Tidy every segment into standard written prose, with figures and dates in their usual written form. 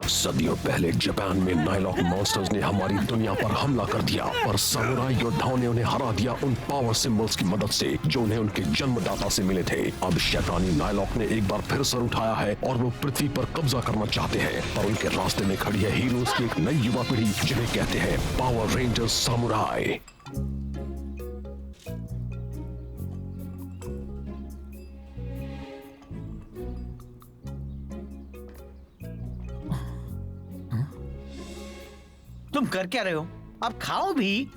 सदियों पहले जापान में नाइलॉक मॉन्स्टर्स ने हमारी दुनिया पर हमला कर दिया, पर सामुराई योद्धाओं ने उन्हें हरा दिया उन पावर सिंबल्स की मदद से जो उन्हें उनके जन्मदाता से मिले थे। अब शैतानी नाइलॉक ने एक बार फिर सर उठाया है और वो पृथ्वी पर कब्जा करना चाहते हैं, पर उनके रास्ते में खड़ी है हीरोज की एक नई युवा पीढ़ी जिन्हें कहते हैं पावर रेंजर्स सामुराई। तुम कर क्या रहे हो? अब खाओ भी।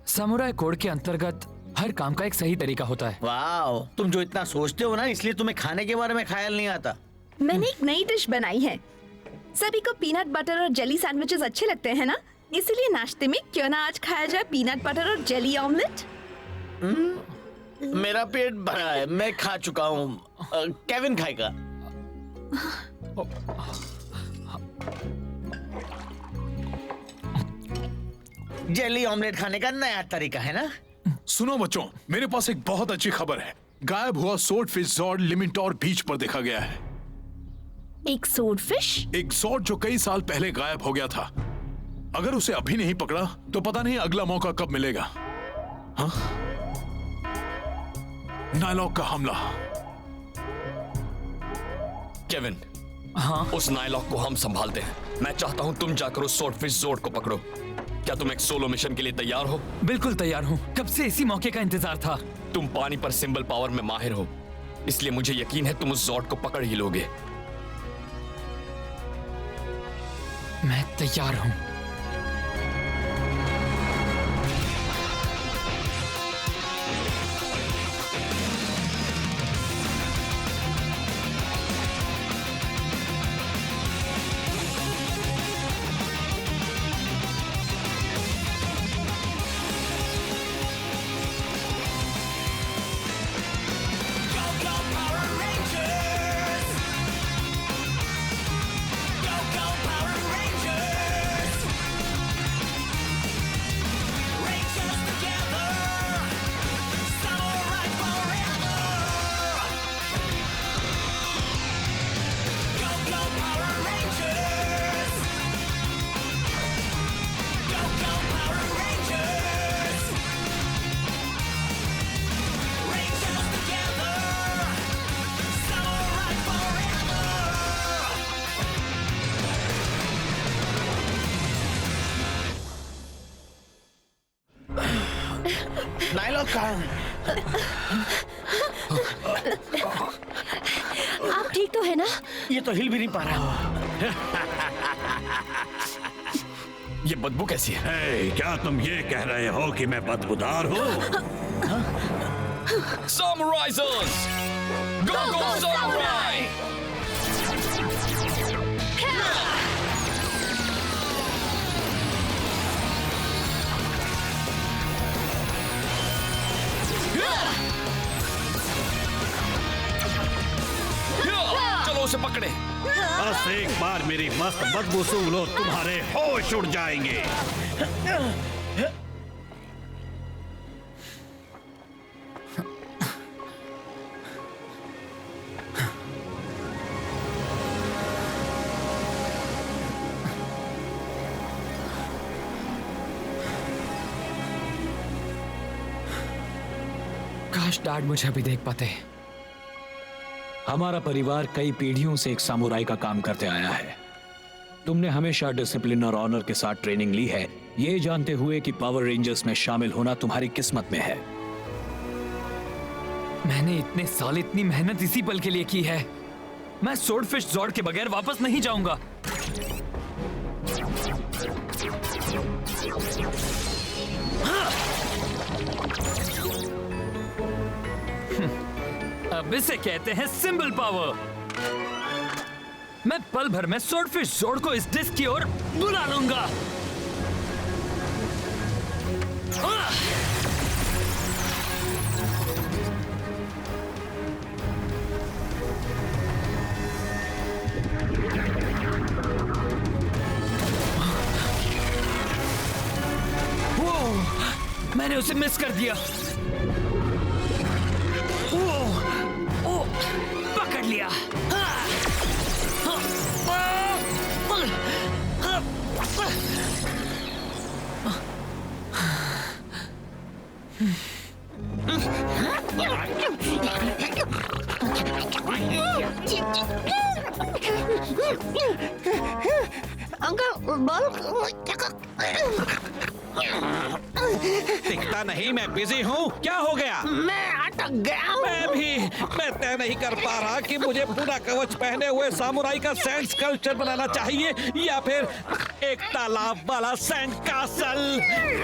सामुराई कोड के अंतर्गत हर काम का एक सही तरीका होता है। वाह, तुम जो इतना सोचते हो ना, इसलिए तुम्हें खाने के बारे में ख्याल नहीं आता। मैंने एक नई डिश बनाई है। सभी को पीनट बटर और जेली सैंडविचेस अच्छे लगते हैं ना, इसीलिए नाश्ते में क्यों ना आज खाया जाए पीनट बटर और जेली ऑमलेट। मेरा पेट भरा है, मैं खा चुका हूँ। केविन खाएगा। जेली ऑमलेट खाने का नया तरीका है ना। सुनो बच्चों, मेरे पास एक बहुत अच्छी खबर है। गायब हुआ सोर्ड फिश जॉर्ड लिमिटोर बीच पर देखा गया है। एक सोर्ड फिश? एक जॉर्ड जो कई साल पहले गायब हो गया था। अगर उसे अभी नहीं पकड़ा तो पता नहीं अगला मौका कब मिलेगा। हाँ? नाइलॉक का हमला। केविन, हाँ? उस नाइलॉक को हम संभालते हैं। मैं चाहता हूं तुम जाकर उस सोर्ड फिश जॉर्ड को पकड़ो। क्या तुम एक सोलो मिशन के लिए तैयार हो? बिल्कुल तैयार हूँ। कब से इसी मौके का इंतजार था। तुम पानी पर सिंबल पावर में माहिर हो, इसलिए मुझे यकीन है तुम उस जॉर्ड को पकड़ ही लोगे। मैं तैयार हूँ। नाइलॉक कहाँ है? आप ठीक तो है ना? ये तो हिल भी नहीं पा रहा। ये बदबू कैसी है? हे, क्या तुम ये कह रहे हो कि मैं बदबूदार हूँ? Samuraizers! Go go Samurai! चलो उसे पकड़े। बस एक बार मेरी मस्त बदबू सूंघ लो, तुम्हारे होश उड़ जाएंगे। काश डैड मुझे अभी देख पाते। हमारा परिवार कई पीढ़ियों से एक सामुराई का काम करते आया है। तुमने हमेशा डिसिप्लिन और ऑनर के साथ ट्रेनिंग ली है, ये जानते हुए कि पावर रेंजर्स में शामिल होना तुम्हारी किस्मत में है। मैंने इतने साल इतनी मेहनत इसी पल के लिए की है। मैं सोर्डफिश जॉर्ड के बगैर वापस नहीं जाऊंगा। अब इसे कहते हैं सिंबल पावर। मैं पल भर में सोर्डफिश जॉर्ड को इस डिस्क की ओर बुला लूंगा। मैंने उसे मिस कर दिया। पकड़ लिया। दिखता नहीं, मैं बिजी हूँ। क्या हो गया? मैं अटक गया हूँ। मैं तय नहीं कर पा रहा कि मुझे पूरा कवच पहने हुए सामुराई का सैंड स्कल्पचर बनाना चाहिए या फिर एक तालाब वाला सैंड कासल।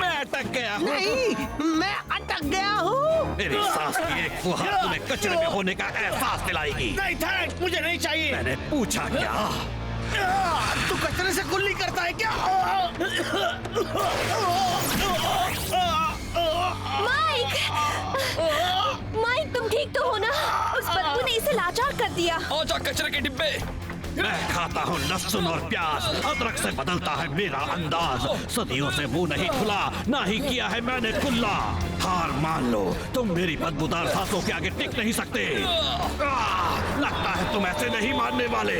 मैं अटक गया हूँ। नहीं, मैं अटक गया हूँ। मेरी सांस की एक फुहार तुम्हें कचरे में होने का एहसास दिलाएगी। नहीं थैंक, मुझे नहीं चाहिए। मैंने पूछा क्या? तू कचरे से गुल्ली करता है क्या? माइक, माइक तुम ठीक तो हो ना? उस बदबू ने इसे लाचार कर दिया। औजा कचरे के डिब्बे। मैं खाता हूँ लहसुन और प्याज, अदरक से बदलता है मेरा अंदाज। सदियों से मुंह नहीं खुला, ना ही किया है मैंने कुल्ला। हार मान लो, तुम मेरी बदबूदार सांसों के आगे टिक नहीं सकते। लगता है तुम ऐसे नहीं मानने वाले।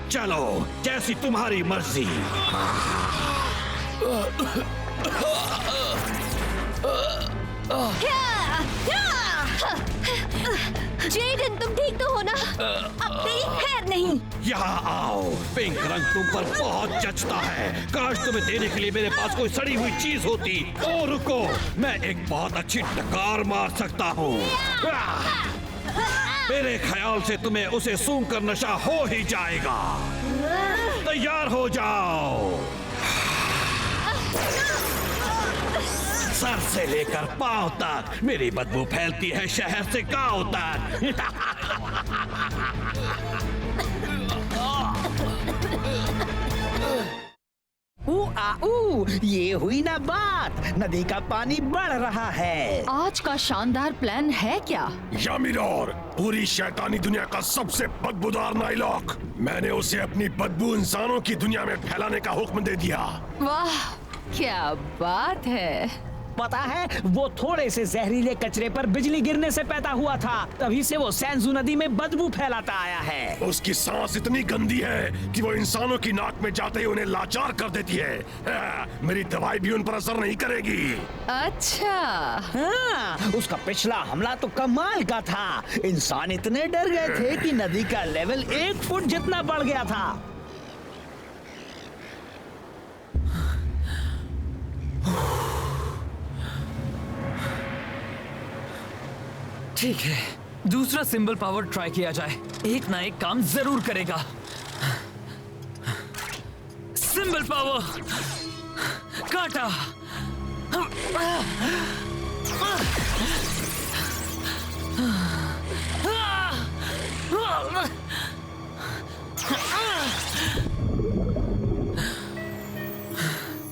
चलो, जैसी तुम्हारी मर्जी। जेडन तुम ठीक तो हो ना? अब तेरी खैर नहीं। यहाँ आओ, पिंक रंग तुम पर बहुत जचता है। काश तुम्हें देने के लिए मेरे पास कोई सड़ी हुई चीज होती। ओ रुको, मैं एक बहुत अच्छी डकार मार सकता हूँ। मेरे ख्याल से तुम्हें उसे सूंघ कर नशा हो ही जाएगा। तैयार हो जाओ। सर से लेकर पांव तक मेरी बदबू फैलती है शहर से गांव तक। ये हुई ना बात। नदी का पानी बढ़ रहा है। आज का शानदार प्लान है क्या? यामिरोर, पूरी शैतानी दुनिया का सबसे बदबूदार नाइलॉक। मैंने उसे अपनी बदबू इंसानों की दुनिया में फैलाने का हुक्म दे दिया। वाह, क्या बात है। पता है, वो थोड़े से जहरीले कचरे पर बिजली गिरने से पैदा हुआ था। तभी से वो सैंजू नदी में बदबू फैलाता आया है। उसकी सांस इतनी गंदी है कि वो इंसानों की नाक में जाते ही उन्हें लाचार कर देती है। मेरी दवाई भी उन पर असर नहीं करेगी। अच्छा, हाँ, उसका पिछला हमला तो कमाल का था। इंसान इतने डर गए थे कि नदी का लेवल 1 फुट जितना बढ़ गया था। ठीक है, दूसरा सिंबल पावर ट्राई किया जाए। एक ना एक काम जरूर करेगा। सिंबल पावर, काटा।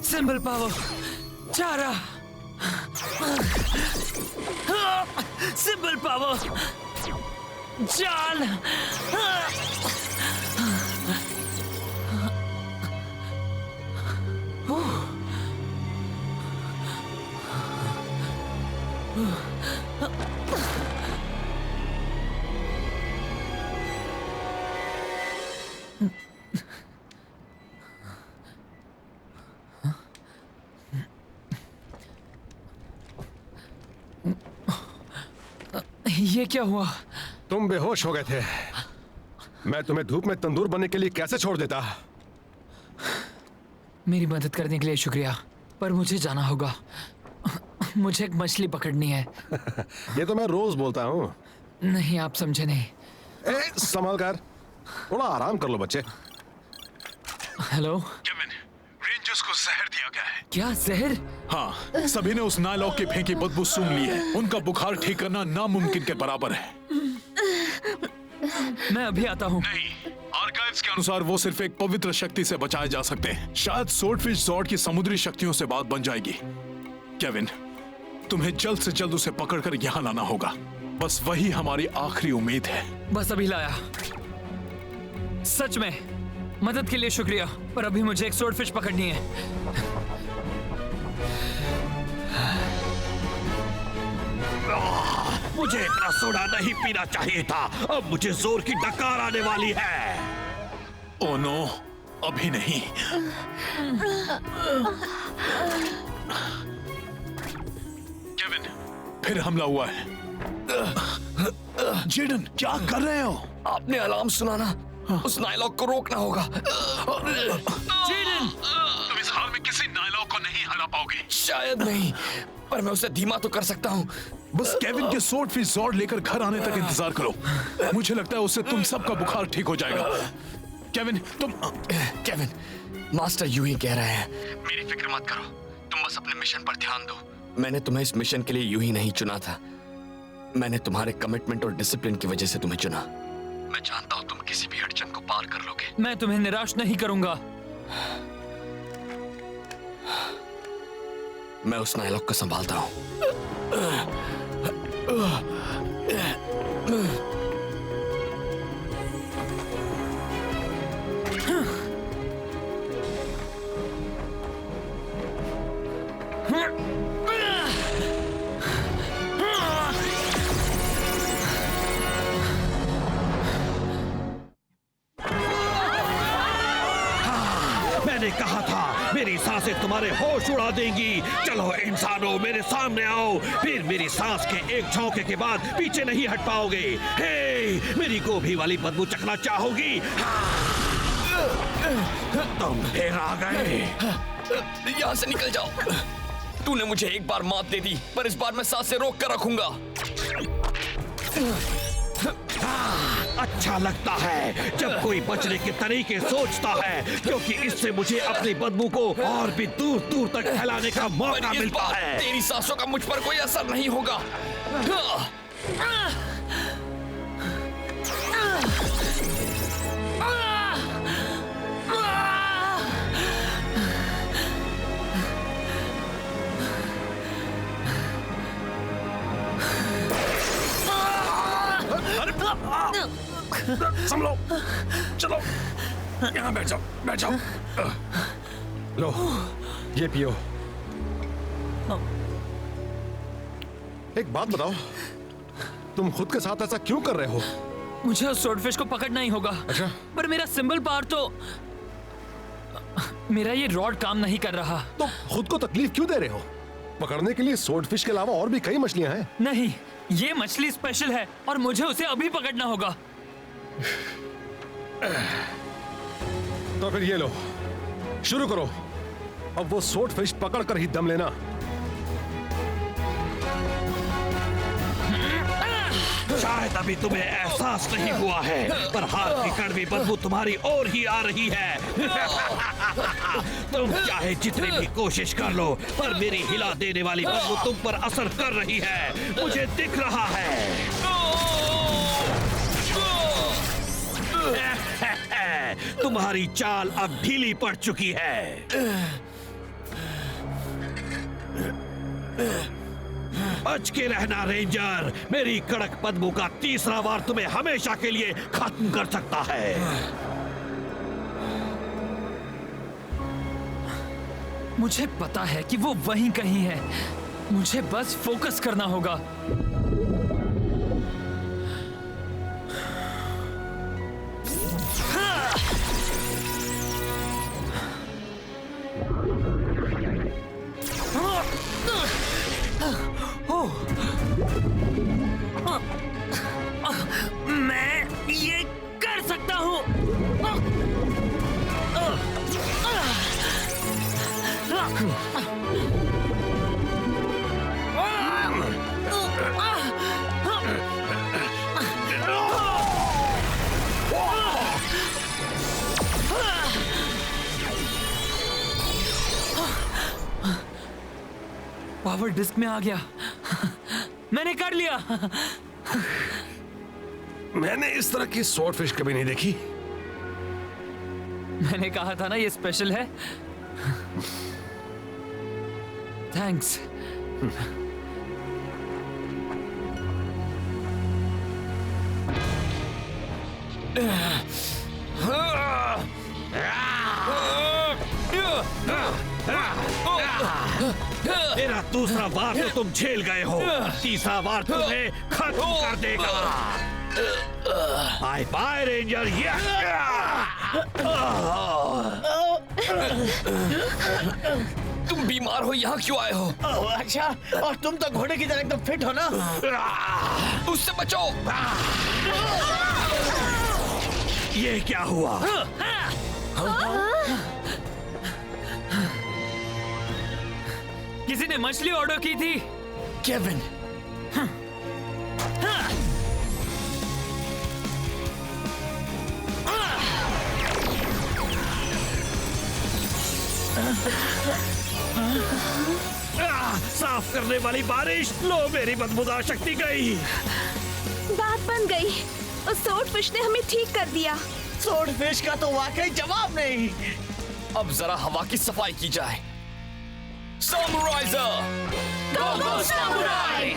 सिंबल पावर, चारा। सिंबल पावर, जाल। ये क्या हुआ? तुम बेहोश हो गए थे। मैं तुम्हें धूप में तंदूर बनने के लिए कैसे छोड़ देता? मेरी मदद करने के लिए शुक्रिया, पर मुझे जाना होगा। मुझे एक मछली पकड़नी है। ये तो मैं रोज बोलता हूँ। नहीं, आप समझे नहीं। संभाल कर, थोड़ा आराम कर लो बच्चे। हेलो केविन, रेंजर्स को जहर दिया गया है। क्या जहर? हाँ, सभी ने उस नायलॉक की फेंकी बदबू सूंघ ली है। उनका बुखार ठीक करना नामुमकिन के बराबर है। मैं अभी आता हूँ। नहीं, आर्काइव्स के अनुसार वो सिर्फ एक पवित्र शक्ति से बचाए जा सकते हैं। शायद स्वॉर्डफिश जॉर्ड की समुद्री शक्तियों से बात बन जाएगी। केविन, तुम्हें जल्द से जल्द उसे पकड़कर यहाँ लाना होगा। बस वही हमारी आखिरी उम्मीद है। बस अभी लाया। सच में मदद के लिए शुक्रिया, पर अभी मुझे एक स्वॉर्डफिश पकड़नी है। मुझे इतना सोडा नहीं पीना चाहिए था। अब मुझे जोर की डकार आने वाली है। ओह नो, अभी नहीं। केविन, फिर हमला हुआ है। जेडन, क्या कर रहे हो? आपने अलार्म सुना ना? उस नायलॉक को रोकना होगा। जेडन! तुम इस हाल में किसी नायलॉक को नहीं हरा पाओगे। शायद नहीं, पर मैं उसे धीमा तो कर सकता हूँ। बस केविन के स्वॉर्डफिश जॉर्ड लेकर घर आने तक इंतजार करो। मुझे लगता है उससे तुम सबका बुखार ठीक हो जाएगा। केविन, केविन, मास्टर यूं ही कह रहे हैं। मेरी फिक्र मत करो, तुम बस अपने मिशन पर ध्यान दो। मैंने तुम्हें इस मिशन के लिए यूं ही नहीं चुना था। मैंने तुम्हारे कमिटमेंट और डिसिप्लिन की वजह से तुम्हें चुना। मैं जानता हूं तुम किसी भी अड़चन को पार कर लोगे। मैं तुम्हें निराश नहीं करूंगा। मैं उस नायलॉक को संभालता हूं। मैंने कहा था मेरी सांसें तुम्हारे होश उड़ा देंगी। चलो इंसानों, मेरे सामने आओ, फिर मेरी सांस के एक झोंके के बाद पीछे नहीं हट पाओगे। हे, मेरी गोभी वाली बदबू चखना चाहोगी? तुम फिर आ गए। यहाँ से निकल जाओ। तूने मुझे एक बार मात दे दी, पर इस बार मैं सांसें रोक कर रखूंगा। अच्छा लगता है जब कोई बचने के तरीके सोचता है, क्योंकि इससे मुझे अपनी बदबू को और भी दूर दूर तक फैलाने का मौका मिलता है। तेरी सांसों का मुझ पर कोई असर नहीं होगा। संभलो, चलो, यहाँ बैठ जाओ, बैठ जाओ। लो, ये पियो। एक बात बताओ, तुम खुद के साथ ऐसा क्यों कर रहे हो? मुझे उस स्वॉर्डफिश को पकड़ना ही होगा। अच्छा? पर मेरा सिंबल पावर तो, मेरा ये रॉड काम नहीं कर रहा। तो खुद को तकलीफ क्यों दे रहे हो? पकड़ने के लिए स्वॉर्डफिश के अलावा और भी कई मछलियां हैं। नहीं, ये मछली स्पेशल है और मुझे उसे अभी पकड़ना होगा। तो फिर ये लो, शुरू करो। अब वो स्वॉर्डफिश पकड़ कर ही दम लेना। शायद अभी तुम्हें एहसास नहीं हुआ है, पर हाथ की कड़वी बदबू तुम्हारी ओर ही आ रही है। तुम चाहे जितनी भी कोशिश कर लो, पर मेरी हिला देने वाली बदबू तुम पर असर कर रही है। मुझे दिख रहा है। तुम्हारी चाल अब ढीली पड़ चुकी है। बच के रहना रेंजर, मेरी कड़क बदबू का तीसरा वार तुम्हें हमेशा के लिए खत्म कर सकता है। मुझे पता है कि वो वहीं कहीं है, मुझे बस फोकस करना होगा। मैं ये कर सकता हूँ। पावर डिस्क में आ गया। मैंने कर लिया। मैंने इस तरह की स्वॉर्डफिश कभी नहीं देखी। मैंने कहा था ना ये स्पेशल है। थैंक्स। मेरा दूसरा वार तो तुम झेल गए हो, तीसरा वार तुम्हें खत्म कर देगा। Bye bye ranger. तुम बीमार हो, यहाँ क्यों आए हो? अच्छा, और तुम तो घोड़े की तरह एकदम फिट हो ना? उससे बचो। ये क्या हुआ? किसी ने मछली ऑर्डर की थी। केविन, साफ करने वाली बारिश, लो मेरी बदबूदार शक्ति गई। बात बन गई। उस स्वॉर्डफिश ने हमें ठीक कर दिया। स्वॉर्डफिश का तो वाकई जवाब नहीं। अब जरा हवा की सफाई की जाए। सैमुराइजर, गो गो सैमुराई!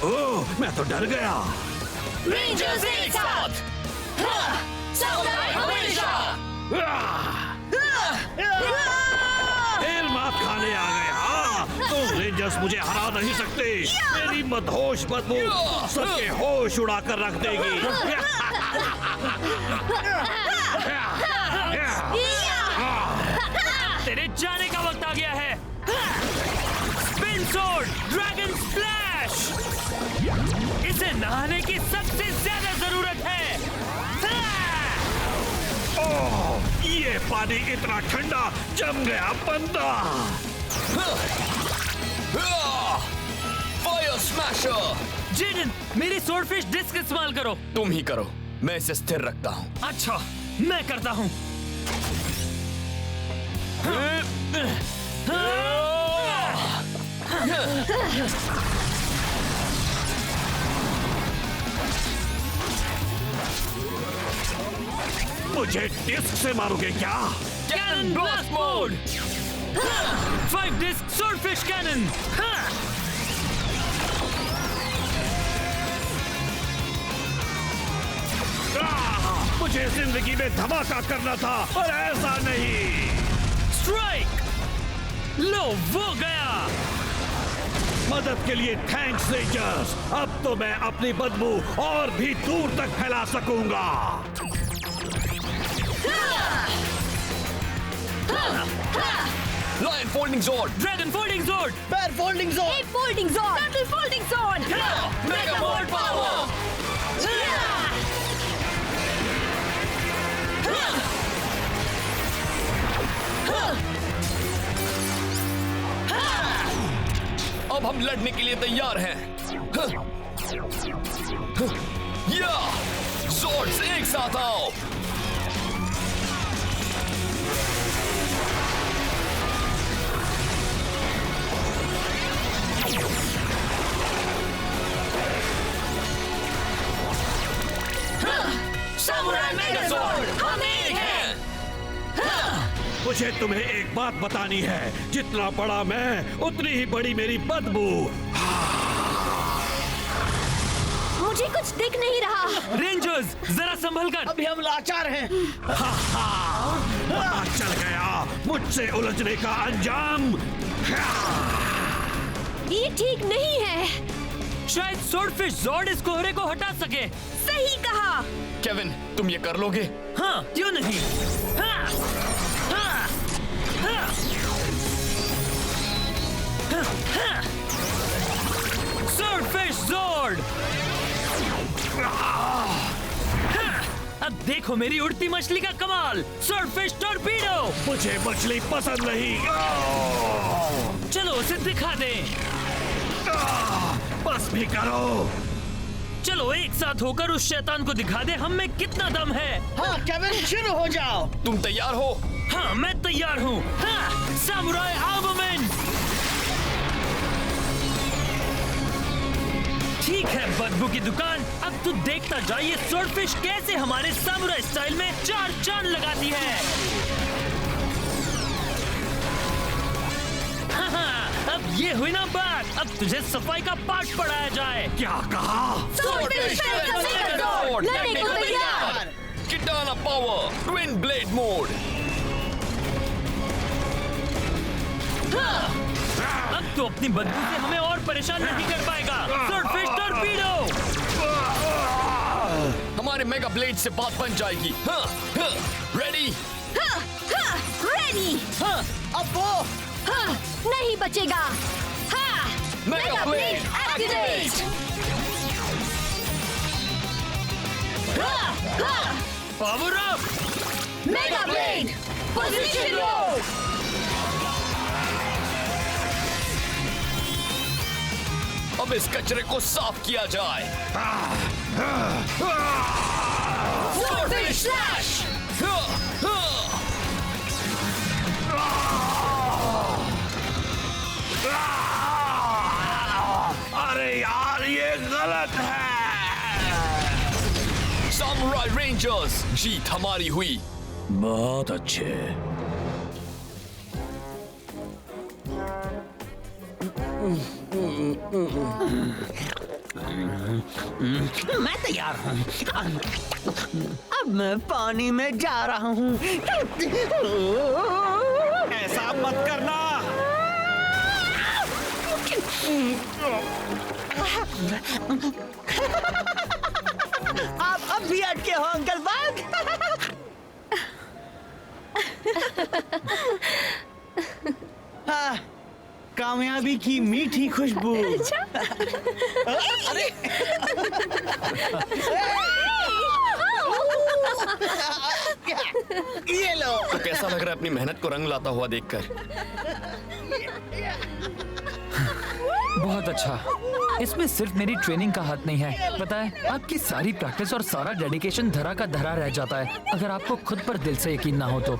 ओह, मैं तो डर गया। रेंजर्स एक साथ! सैमुराई हमेशा! तेल मात खाने आ गए। तुम रेंजर्स मुझे हरा नहीं सकते। मेरी मदहोश बदबू सबके होश उड़ा कर रख देगी। तेरे जाने का वक्त आ गया है। स्पिन सोर्ड ड्रैगन स्प्लैश, इसे नहाने की सबसे ज्यादा जरूरत है। ओह, ये पानी इतना ठंडा, जम गया बंदा। Fire smasher! जेडन, मेरी स्वॉर्डफिश डिस्क इस्तेमाल करो। तुम ही करो, मैं इसे स्थिर रखता हूँ। अच्छा, मैं करता हूँ। मुझे डिस्क से मारोगे क्या? Cannon blast mode! 5 disc swordfish cannon! मुझे जिंदगी में धमाका करना था, और ऐसा नहीं। स्ट्राइक! लो, वो गया। मदद के लिए थैंक्स रेंजर्स। अब तो मैं अपनी बदबू और भी दूर तक फैला सकूंगा। Lion folding zord, dragon folding zord, पैर folding zone, ape folding zone, turtle folding zone, mega ward power! अब हम लड़ने के लिए तैयार हैं। या ज़ोर्ड्स एक साथ आओ। सैमुराई मेगाज़ोर्ड, हम एक हैं। मुझे तुम्हें एक बात बतानी है। जितना बड़ा मैं, उतनी ही बड़ी मेरी बदबू। मुझे कुछ दिख नहीं रहा। रेंजर्स, जरा संभल कर। अभी हम लाचार हैं। पता चल गया मुझसे उलझने का अंजाम। ये ठीक नहीं है। शायद स्वॉर्डफिश ज़ोर्ड इस कोहरे को हटा सके। सही कहा। केविन, तुम ये कर लोगे? हाँ, क्यों नहीं? हाँ, हाँ, हाँ, हाँ, हाँ। स्वॉर्डफिश ज़ोर्ड! हाँ, अब देखो मेरी उड़ती मछली का कमाल। Swordfish torpedo! मुझे मछली पसंद नहीं। चलो उसे दिखा दें। बस भी करो। चलो एक साथ होकर उस शैतान को दिखा दे हम में कितना दम है। हाँ केविन, शुरू हो जाओ। तुम तैयार हो? हाँ, मैं तैयार हूँ। हाँ, सैमुराई आर्मामेंट! ठीक है बदबू की दुकान, अब तू देखता जा ये स्वॉर्डफिश कैसे हमारे सैमुराई स्टाइल में 4 चांद लगाती है। ये हुई ना बात, अब तुझे सफाई का पाठ पढ़ाया जाए। क्या कहा? लड़ने को तैयार। किटाना पावर ट्विन ब्लेड मोड। अब तो अपनी बदबू से हमें और परेशान नहीं कर पाएगा। Swordfish torpedo. हमारे मेगा ब्लेड से बात बन जाएगी। रेडी? रेडी। अब वो नहीं बचेगा। Mega blade activate. Power up. Mega blade position लो। अब इस कचरे को साफ किया जाए। Swordfish slash. अरे यार ये गलत है। सामुराई रेंजर्स, जीत हमारी हुई। बहुत अच्छे। मैं तैयार हूँ। अब मैं पानी में जा रहा हूँ। ऐसा मत करना। आप अब भी अटके हो अंकल बाग। हाँ, कामयाबी की मीठी खुशबू। अरे ये लो। तो कैसा लग रहा है अपनी मेहनत को रंग लाता हुआ देखकर? बहुत अच्छा। इसमें सिर्फ मेरी ट्रेनिंग का हाथ नहीं है, पता है आपकी सारी प्रैक्टिस और सारा डेडिकेशन धरा का धरा रह जाता है अगर आपको खुद पर दिल से यकीन ना हो तो।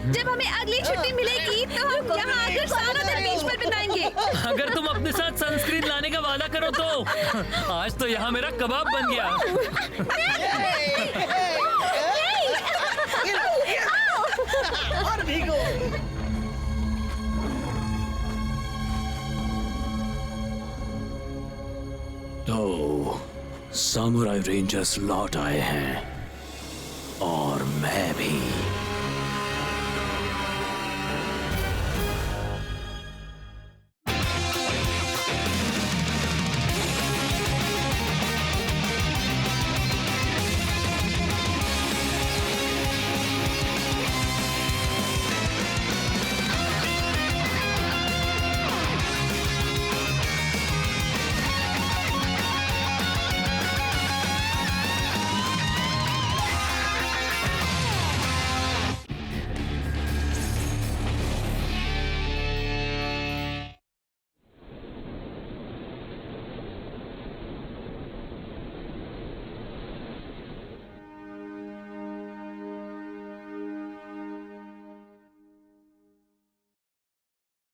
जब हमें अगली छुट्टी मिलेगी तो हम यहाँ आकर सारा दिन बीच पर बिताएंगे। अगर तुम अपने साथ सनस्क्रीन लाने का वादा करो तो आज तो यहाँ मेरा कबाब बन गया। और भीगो। तो सामुराई रेंजर्स लौट आए हैं और मैं भी।